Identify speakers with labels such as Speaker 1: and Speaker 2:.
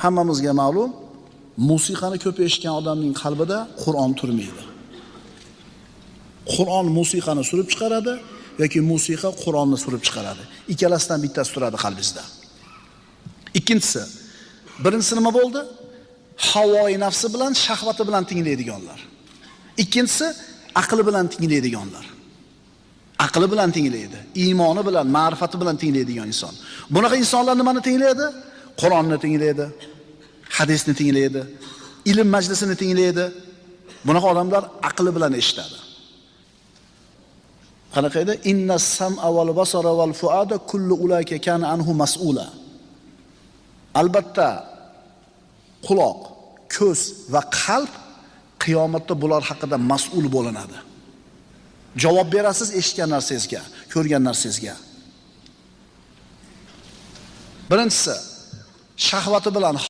Speaker 1: hammamizga ma'lum, musiqani ko'p eshitgan odamning qalbida Qur'on turmaydi. Qur'on musiqani surib chiqaradi yoki musiqa Qur'onni surib chiqaradi. Ikkalasidan bittasi turadi qalbingizda. Ikkinchisi, birinchisi nima bo'ldi? Havoi nafsi bilan, shahvati bilan tinglaydiganlar. Ikkinchisi, aqli bilan tinglaydiganlar. Aqli bilan tinglaydi, iymoni bilan, ma'rifati bilan tinglaydigan inson. Bunaqa insonlar nimani tinglaydi? Qur'onni tinglaydi, hadisni tinglaydi, ilm majlisini tinglaydi. Bunaqa odamlar aqli bilan eshitadi. Qanaqa edi? Innas sam'a wal basara wal fuada kullu ulayka kana anhu mas'ula. Albatta quloq, ko'z va qalb qiyomatda bular haqida mas'ul bo'linadi. Javob berasiz eshitgan narsangizga, ko'rgan narsangizga. Birinchisi, shahvati bilan